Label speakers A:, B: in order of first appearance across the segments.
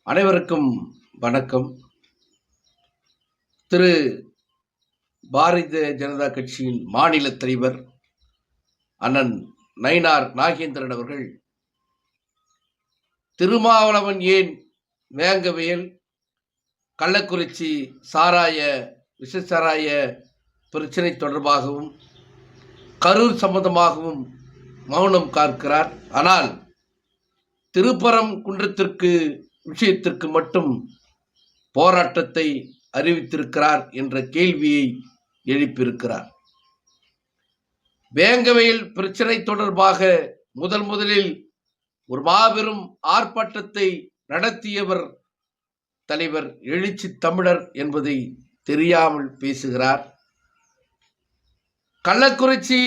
A: அனைவருக்கும் வணக்கம். திரு பாரதிய ஜனதா கட்சியின் மாநில தலைவர் அண்ணன் நயினார் நாகேந்திரன் அவர்கள் திருமாவளவன் ஏன் வேங்கவேல் கள்ளக்குறிச்சி விஷசாராய பிரச்சனை தொடர்பாகவும் கரூர் சம்பந்தமாகவும் மௌனம் காக்கிறார். ஆனால் திருப்பரங்குன்றத்திற்கு விஷயத்திற்கு மட்டும் போராட்டத்தை அறிவித்திருக்கிறார் என்ற கேள்வியை எழுப்பியிருக்கிறார். வேங்கவேல் பிரச்சனை தொடர்பாக முதலில் ஒரு மாபெரும் ஆர்ப்பாட்டத்தை நடத்தியவர் தலைவர் எழுச்சி தமிழர் என்பதை தெரியாமல் பேசுகிறார். கள்ளக்குறிச்சி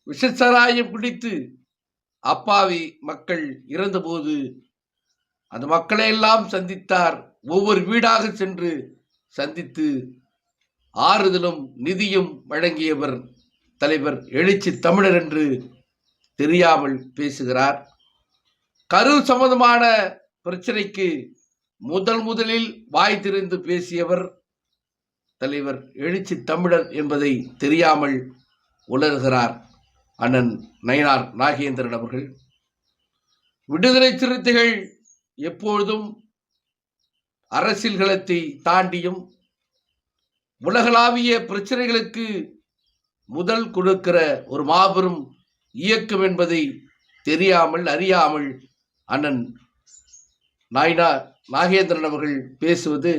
A: விஷசாராயம் பிடித்து அப்பாவி மக்கள் இறந்தபோது அந்த மக்களை எல்லாம் சந்தித்தார். ஒவ்வொரு வீடாக சென்று சந்தித்து ஆறுதலும் நிதியும் வழங்கியவர் தலைவர் எழுச்சி தமிழர் என்று தெரியாமல் பேசுகிறார். கரூர் சம்பந்தமான பிரச்சனைக்கு முதலில் வாய் திறந்து பேசியவர் தலைவர் எழுச்சி தமிழர் என்பதை தெரியாமல் உலர்கிறார் அண்ணன் நயினார் நாகேந்திரன் அவர்கள். விடுதலை சிறுத்தைகள் எப்பொழுதும் அரசியல் களத்தை தாண்டியும் உலகளாவிய பிரச்சனைகளுக்கு முதல் கொடுக்கிற ஒரு மாபெரும் இயக்கம் என்பதை தெரியாமல் அறியாமல் அண்ணன் நயினார் நாகேந்திரன் அவர்கள் பேசுவது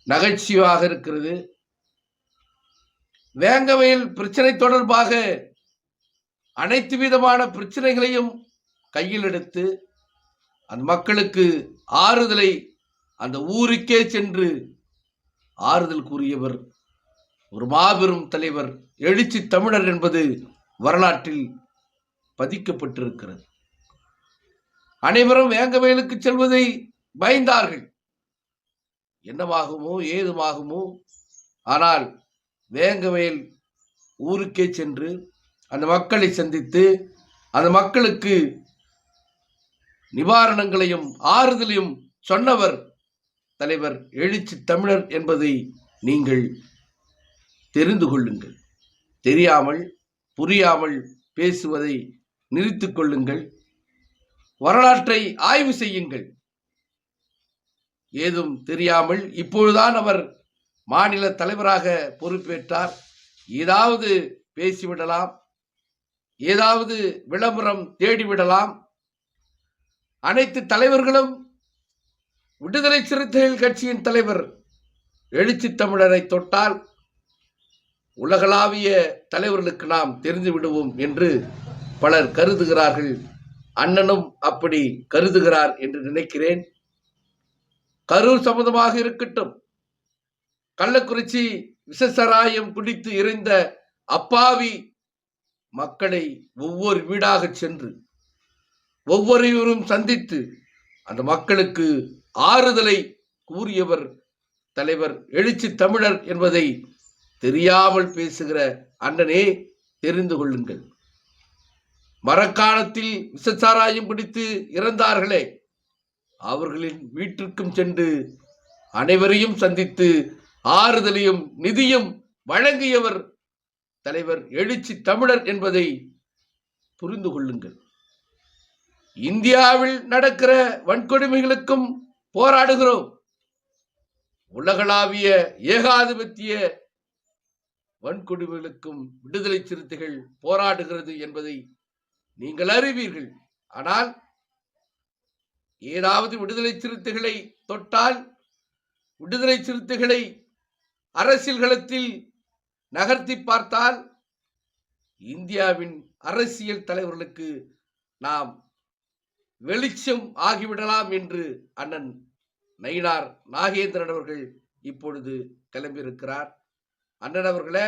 A: நகைச்சுவையாக இருக்கிறது. வேங்கவேல் பிரச்சனை தொடர்பாக அனைத்து விதமான பிரச்சனைகளையும் கையில் எடுத்து அந்த மக்களுக்கு ஆறுதலை அந்த ஊருக்கே சென்று ஆறுதல் கூறியவர் ஒரு மாபெரும் தலைவர் எழுச்சி தமிழர் என்பது வரலாற்றில் பதிக்கப்பட்டிருக்கிறது. அனைவரும் வேங்கவேலுக்கு செல்வதை பயந்தார்கள், என்னவாகுமோ ஏதுமாகுமோ. ஆனால் வேங்கவேல் ஊருக்கே சென்று அந்த மக்களை சந்தித்து அந்த மக்களுக்கு நிவாரணங்களையும் ஆறுதலையும் சொன்னவர் தலைவர் எழுச்சி தமிழர் என்பதை நீங்கள் தெரிந்து கொள்ளுங்கள். தெரியாமல் புரியாமல் பேசுவதை நிறுத்திக் கொள்ளுங்கள். வரலாற்றை ஆய்வு செய்யுங்கள். ஏதும் தெரியாமல் இப்பொழுதுதான் அவர் மாநில தலைவராக பொறுப்பேற்றார். ஏதாவது பேசிவிடலாம், ஏதாவது விளம்பரம் தேடிவிடலாம். அனைத்து தலைவர்களும் விடுதலை சிறுத்தைகள் கட்சியின் தலைவர் எழுச்சி தமிழரை தொட்டால் உலகளாவிய தலைவர்களுக்கு நாம் தெரிந்து விடுவோம் என்று பலர் கருதுகிறார்கள். அண்ணனும் அப்படி கருதுகிறார் என்று நினைக்கிறேன். கரூர் சம்பந்தமாக இருக்கட்டும், கள்ளக்குறிச்சி விஷசாராயம் குடித்து இறந்த அப்பாவி மக்களை ஒவ்வொரு வீடாக சென்று ஒவ்வொருவரும் சந்தித்து அந்த மக்களுக்கு ஆறுதலை கூறியவர் தலைவர் எழுச்சி தமிழர் என்பதை தெரியாமல் பேசுகிற அண்ணனே தெரிந்து கொள்ளுங்கள். மரக்காணத்தில் விஷசாராயம் பிடித்து இறந்தார்களே, அவர்களின் வீட்டிற்கும் சென்று அனைவரையும் சந்தித்து ஆறுதலையும் நிதியும் வழங்கியவர் தலைவர் எழுச்சி தமிழர் என்பதை புரிந்து கொள்ளுங்கள். இந்தியாவில் நடக்கிற வன்கொடுமைகளுக்கும் போராடுகிறோம். உலகளாவிய ஏகாதிபத்திய வன்கொடுமைகளுக்கும் விடுதலை சிறுத்தைகள் போராடுகிறது என்பதை நீங்கள் அறிவீர்கள். ஆனால் ஏதாவது விடுதலை சிறுத்தைகளை தொட்டால், விடுதலை சிறுத்தைகளை அரசியல் களத்தில் நகர்த்தி பார்த்தால், இந்தியாவின் அரசியல் தலைவர்களுக்கு நாம் வெளிச்சம் ஆகிவிடலாம் என்று அண்ணன் நயினார் நாகேந்திரன் அவர்கள் இப்பொழுது கிளம்பியிருக்கிறார். அண்ணன் அவர்களே,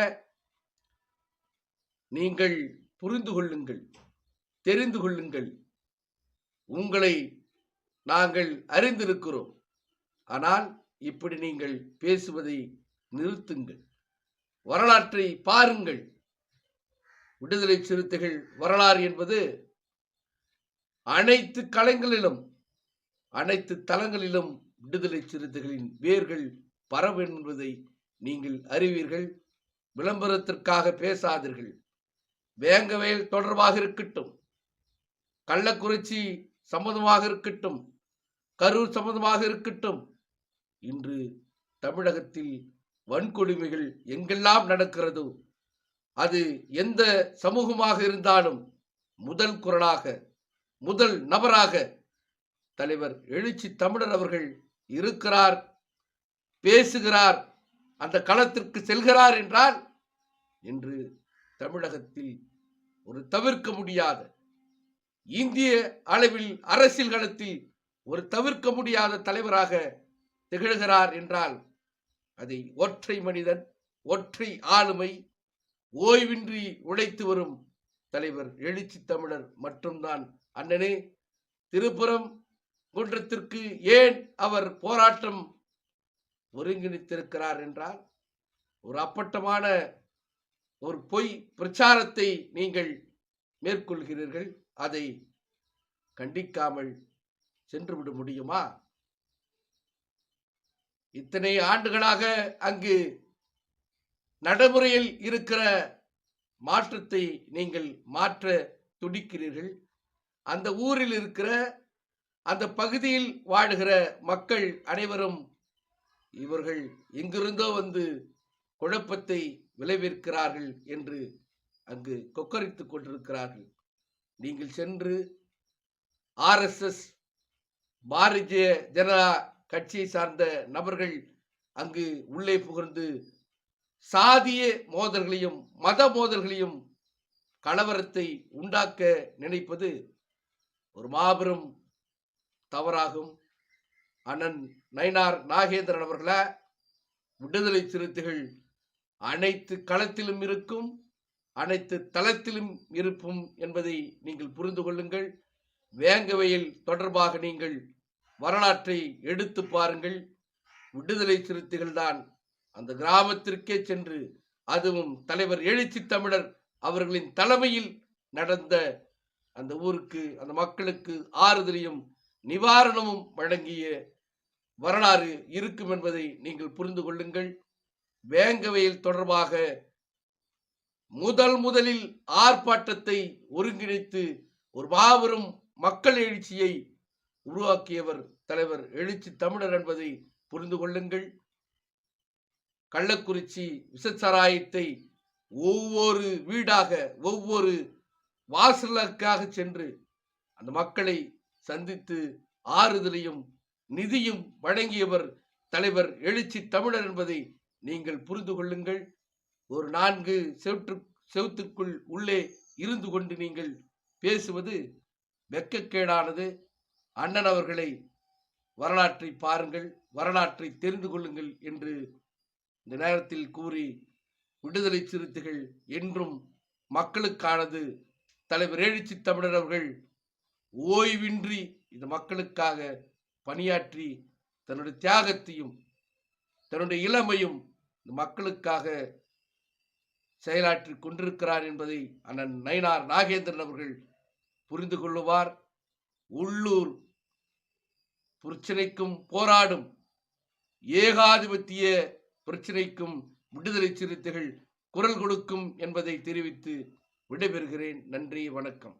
A: நீங்கள் புரிந்து கொள்ளுங்கள், தெரிந்து கொள்ளுங்கள். உங்களை நாங்கள் அறிந்திருக்கிறோம். ஆனால் இப்படி நீங்கள் பேசுவதை நிறுத்துங்கள். வரலாற்றை பாருங்கள். விடுதலை சிறுத்தைகள் வரலாறு என்பது அனைத்து களங்களிலும் அனைத்து தளங்களிலும் விடுதலை சிறுத்தைகளின் வேர்கள் பரவும் என்பதை நீங்கள் அறிவீர்கள். விளம்பரத்திற்காக பேசாதீர்கள். வேங்கவேல் தொடர்பாக இருக்கட்டும், கள்ளக்குறிச்சி சம்பந்தமாக இருக்கட்டும், கரூர் சம்பந்தமாக இருக்கட்டும், இன்று தமிழகத்தில் வன்கொடுமைகள் எங்கெல்லாம் நடக்கிறதோ அது எந்த சமூகமாக இருந்தாலும் முதல் குரலாக முதல் நபராக தலைவர் எழுச்சி தமிழர் அவர்கள் இருக்கிறார், பேசுகிறார், அந்த களத்திற்கு செல்கிறார் என்றால் இன்று தமிழகத்தில் ஒரு தவிர்க்க முடியாத, இந்திய அளவில் அரசியல் களத்தில் ஒரு தவிர்க்க முடியாத தலைவராக திகழ்கிறார் என்றால் அதை ஒற்றை மனிதன், ஒற்றை ஆளுமை, ஓய்வின்றி உழைத்து வரும் தலைவர் எழுச்சி தமிழர் மட்டும்தான். அண்ணனே, திருப்புறம் குன்றத்திற்கு ஏன் அவர் போராட்டம் ஒருங்கிணைத்திருக்கிறார் என்றால் ஒரு அப்பட்டமான ஒரு பொய் பிரச்சாரத்தை நீங்கள் மேற்கொள்கிறீர்கள். அதை கண்டிக்காமல் சென்றுவிட முடியுமா? இத்தனை ஆண்டுகளாக அங்கு நடைமுறையில் இருக்கிற மாற்றத்தை நீங்கள் மாற்ற துடிக்கிறீர்கள். அந்த ஊரில் இருக்கிற, அந்த பகுதியில் வாழுகிற மக்கள் அனைவரும் இவர்கள் எங்கிருந்தோ வந்து குழப்பத்தை விளைவிக்கிறார்கள் என்று அங்கு கொக்கரித்துக் கொண்டிருக்கிறார்கள். நீங்கள் சென்று RSS பாரதிய ஜனதா கட்சியை சார்ந்த நபர்கள் அங்கு உள்ளே புகுந்து சாதிய மோதல்களையும் மத மோதல்களையும் கலவரத்தை உண்டாக்க நினைப்பது ஒரு மாபெரும் தவறாகும். அண்ணன் நயினார் நாகேந்திரன் அவர்கள, விடுதலை சிறுத்தைகள் அனைத்து களத்திலும் இருக்கும், அனைத்து தளத்திலும் இருக்கும் என்பதை நீங்கள் புரிந்து கொள்ளுங்கள். வேங்கவேல் தொடர்பாக நீங்கள் வரலாற்றை எடுத்து பாருங்கள். விடுதலை சிறுத்தைகள் தான் அந்த கிராமத்திற்கே சென்று, அதுவும் தலைவர் எழுச்சி தமிழர் அவர்களின் தலைமையில் நடந்த அந்த ஊருக்கு, அந்த மக்களுக்கு ஆறுதலையும் நிவாரணமும் வழங்கிய வரலாறு இருக்கும் என்பதை நீங்கள் புரிந்து கொள்ளுங்கள். வேங்கவேல் தொடர்பாக முதலில் ஆர்ப்பாட்டத்தை ஒருங்கிணைத்து ஒரு மாபெரும் மக்கள் எழுச்சியை உருவாக்கியவர் தலைவர் எழுச்சி தமிழர் என்பதை புரிந்து கொள்ளுங்கள். கள்ளக்குறிச்சி விஷச்சாராயத்தை ஒவ்வொரு வீடாக, ஒவ்வொரு வாசலுக்காக சென்று அந்த மக்களை சந்தித்து ஆறுதலையும் நிதியும் வழங்கியவர் தலைவர் எழுச்சி தமிழர் என்பதை நீங்கள் புரிந்து கொள்ளுங்கள். ஒரு 4 செவத்துக்குள் உள்ளே இருந்து கொண்டு நீங்கள் பேசுவது வெட்கக்கேடானது. அண்ணன் அவர்களை வரலாற்றை பாருங்கள், வரலாற்றை தெரிந்து கொள்ளுங்கள் என்று இந்த நேரத்தில் கூறி, விடுதலை சிறுத்தைகள் என்றும் மக்களுக்கானது. தலைவர் எழுச்சி தமிழர் அவர்கள் ஓய்வின்றி இந்த மக்களுக்காக பணியாற்றி தன்னுடைய தியாகத்தையும் தன்னுடைய இளமையும் இந்த மக்களுக்காக செயலாற்றி கொண்டிருக்கிறார் என்பதை அண்ணன் நயினார் நாகேந்திரன் அவர்கள் புரிந்து கொள்ளுவார். உள்ளூர் பிரச்சனைக்கும் போராடும், ஏகாதிபத்திய பிரச்சனைக்கும் விடுதலை சிறுத்தைகள் குரல் கொடுக்கும் என்பதை தெரிவித்து விடைபெறுகிறேன். நன்றி, வணக்கம்.